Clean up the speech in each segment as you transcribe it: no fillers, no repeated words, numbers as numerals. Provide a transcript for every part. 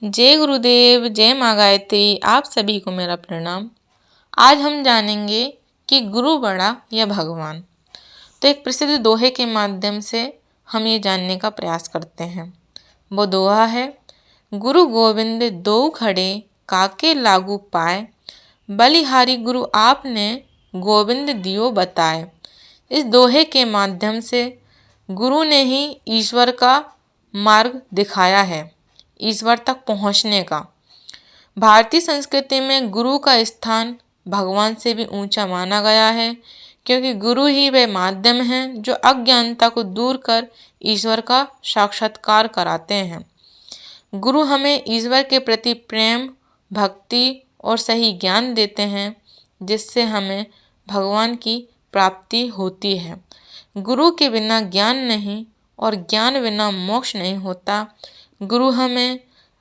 जय गुरुदेव, जय माँ गायत्री। आप सभी को मेरा प्रणाम। आज हम जानेंगे कि गुरु बड़ा या भगवान। तो एक प्रसिद्ध दोहे के माध्यम से हम ये जानने का प्रयास करते हैं। वो दोहा है, गुरु गोविंद दो खड़े काके लागू पाए, बलिहारी गुरु आपने गोविंद दियो बताए। इस दोहे के माध्यम से गुरु ने ही ईश्वर का मार्ग दिखाया है, ईश्वर तक पहुंचने का। भारतीय संस्कृति में गुरु का स्थान भगवान से भी ऊंचा माना गया है, क्योंकि गुरु ही वे माध्यम हैं जो अज्ञानता को दूर कर ईश्वर का साक्षात्कार कराते हैं। गुरु हमें ईश्वर के प्रति प्रेम, भक्ति और सही ज्ञान देते हैं, जिससे हमें भगवान की प्राप्ति होती है। गुरु के बिना ज्ञान नहीं और ज्ञान बिना मोक्ष नहीं होता। गुरु हमें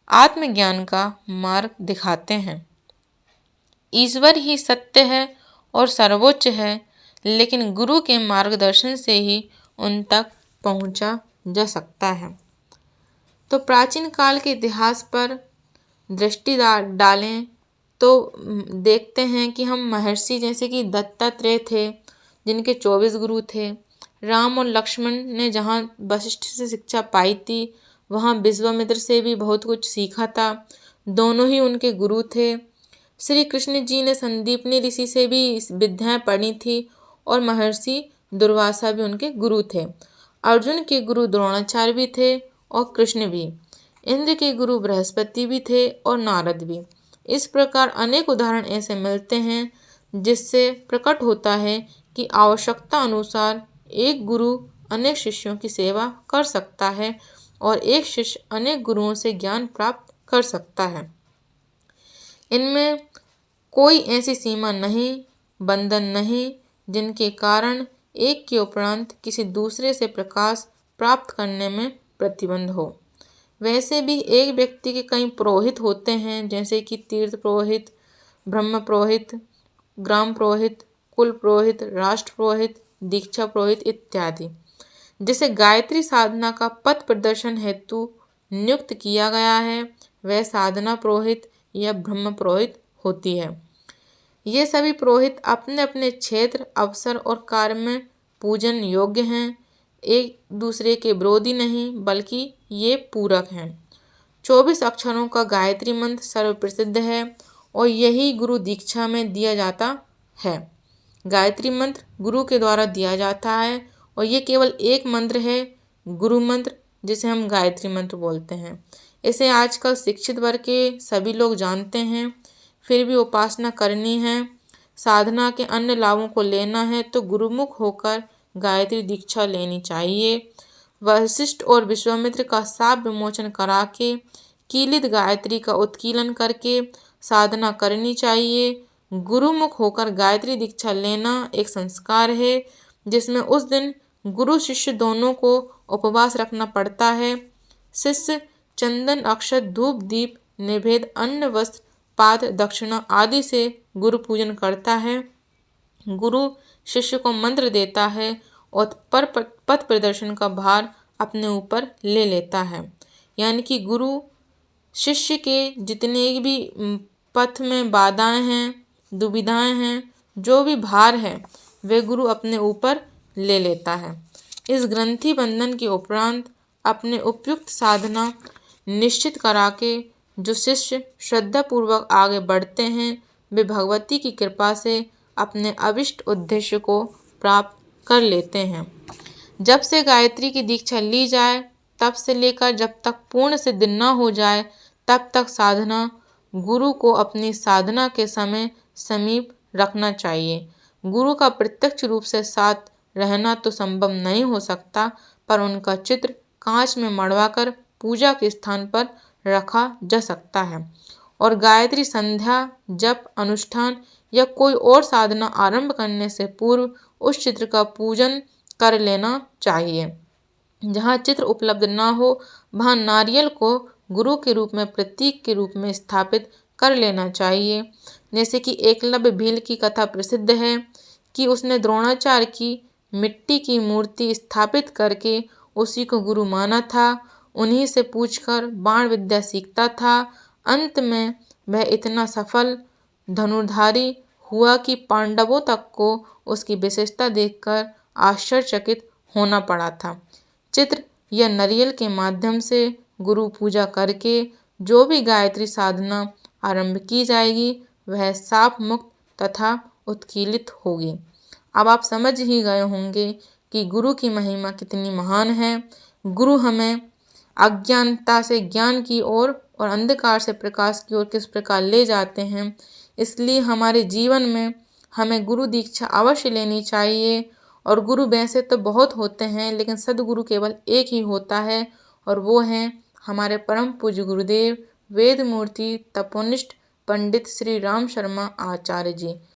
आत्मज्ञान का मार्ग दिखाते हैं। ईश्वर ही सत्य है और सर्वोच्च है, लेकिन गुरु के मार्गदर्शन से ही उन तक पहुंचा जा सकता है। तो प्राचीन काल के इतिहास पर दृष्टि डालें तो देखते हैं कि हम महर्षि जैसे कि दत्तात्रेय थे, जिनके 24 गुरु थे। राम और लक्ष्मण ने जहाँ वशिष्ठ से शिक्षा पाई थी, वहाँ विश्वामित्र से भी बहुत कुछ सीखा था। दोनों ही उनके गुरु थे। श्री कृष्ण जी ने संदीपनी ऋषि से भी विद्याएं पढ़ी थी और महर्षि दुर्वासा भी उनके गुरु थे। अर्जुन के गुरु द्रोणाचार्य भी थे और कृष्ण भी। इंद्र के गुरु बृहस्पति भी थे और नारद भी। इस प्रकार अनेक उदाहरण ऐसे मिलते हैं, जिससे प्रकट होता है कि आवश्यकता अनुसार एक गुरु अनेक शिष्यों की सेवा कर सकता है और एक शिष्य अनेक गुरुओं से ज्ञान प्राप्त कर सकता है। इनमें कोई ऐसी सीमा नहीं, बंधन नहीं, जिनके कारण एक के उपरांत किसी दूसरे से प्रकाश प्राप्त करने में प्रतिबंध हो। वैसे भी एक व्यक्ति के कई पुरोहित होते हैं, जैसे कि तीर्थ पुरोहित, ब्रह्म पुरोहित, ग्राम पुरोहित, कुल पुरोहित, राष्ट्र पुरोहित, दीक्षा पुरोहित इत्यादि। जिसे गायत्री साधना का पथ प्रदर्शन हेतु नियुक्त किया गया है, वह साधना पुरोहित या ब्रह्म पुरोहित होती है। ये सभी पुरोहित अपने अपने क्षेत्र, अवसर और कार्य में पूजन योग्य हैं। एक दूसरे के विरोधी नहीं, बल्कि ये पूरक हैं। 24 अक्षरों का गायत्री मंत्र सर्वप्रसिद्ध है और यही गुरु दीक्षा में दिया जाता है। गायत्री मंत्र गुरु के द्वारा दिया जाता है और ये केवल एक मंत्र है, गुरु मंत्र, जिसे हम गायत्री मंत्र बोलते हैं। इसे आजकल शिक्षित वर्ग के सभी लोग जानते हैं। फिर भी उपासना करनी है, साधना के अन्य लाभों को लेना है तो गुरुमुख होकर गायत्री दीक्षा लेनी चाहिए। वशिष्ठ और विश्वामित्र का शाप विमोचन करा के कीलित गायत्री का उत्कीलन करके साधना करनी चाहिए। गुरुमुख होकर गायत्री दीक्षा लेना एक संस्कार है, जिसमें उस दिन गुरु शिष्य दोनों को उपवास रखना पड़ता है। शिष्य चंदन, अक्षत, धूप, दीप, नैवेद्य, अन्न, वस्त्र, पात्र, दक्षिणा आदि से गुरु पूजन करता है। गुरु शिष्य को मंत्र देता है और पथ प्रदर्शन का भार अपने ऊपर ले लेता है। यानी कि गुरु शिष्य के जितने भी पथ में बाधाएं हैं, दुविधाएं हैं, जो भी भार है, वे गुरु अपने ऊपर ले लेता है। इस ग्रंथि बंधन के उपरांत अपने उपयुक्त साधना निश्चित करा के जो शिष्य श्रद्धापूर्वक आगे बढ़ते हैं, वे भगवती की कृपा से अपने अभिष्ट उद्देश्य को प्राप्त कर लेते हैं। जब से गायत्री की दीक्षा ली जाए, तब से लेकर जब तक पूर्ण सिद्ध न हो जाए, तब तक साधना गुरु को अपनी साधना के समय समीप रखना चाहिए। गुरु का प्रत्यक्ष रूप से साथ रहना तो संभव नहीं हो सकता, पर उनका चित्र कांच में मढ़वाकर पूजा के स्थान पर रखा जा सकता है और गायत्री संध्या, जप, अनुष्ठान या कोई और साधना आरंभ करने से पूर्व उस चित्र का पूजन कर लेना चाहिए। जहाँ चित्र उपलब्ध न हो, वहाँ नारियल को गुरु के रूप में, प्रतीक के रूप में स्थापित कर लेना चाहिए। जैसे कि एकलव्य भील की कथा प्रसिद्ध है कि उसने द्रोणाचार्य की मिट्टी की मूर्ति स्थापित करके उसी को गुरु माना था उन्हीं से पूछकर बाण विद्या सीखता था। अंत में वह इतना सफल धनुर्धारी हुआ कि पांडवों तक को उसकी विशेषता देखकर आश्चर्यचकित होना पड़ा था। चित्र या नारियल के माध्यम से गुरु पूजा करके जो भी गायत्री साधना आरंभ की जाएगी वह साप मुक्त तथा उत्कीलित होगी। अब आप समझ ही गए होंगे कि गुरु की महिमा कितनी महान है। गुरु हमें अज्ञानता से ज्ञान की ओर और अंधकार से प्रकाश की ओर किस प्रकार ले जाते हैं। इसलिए हमारे जीवन में हमें गुरु दीक्षा अवश्य लेनी चाहिए। और गुरु वैसे तो बहुत होते हैं लेकिन सदगुरु केवल एक ही होता है और वो हैं हमारे परम पूज्य गुरुदेव वेद मूर्ति तपोनिष्ठ पंडित श्री राम शर्मा आचार्य जी।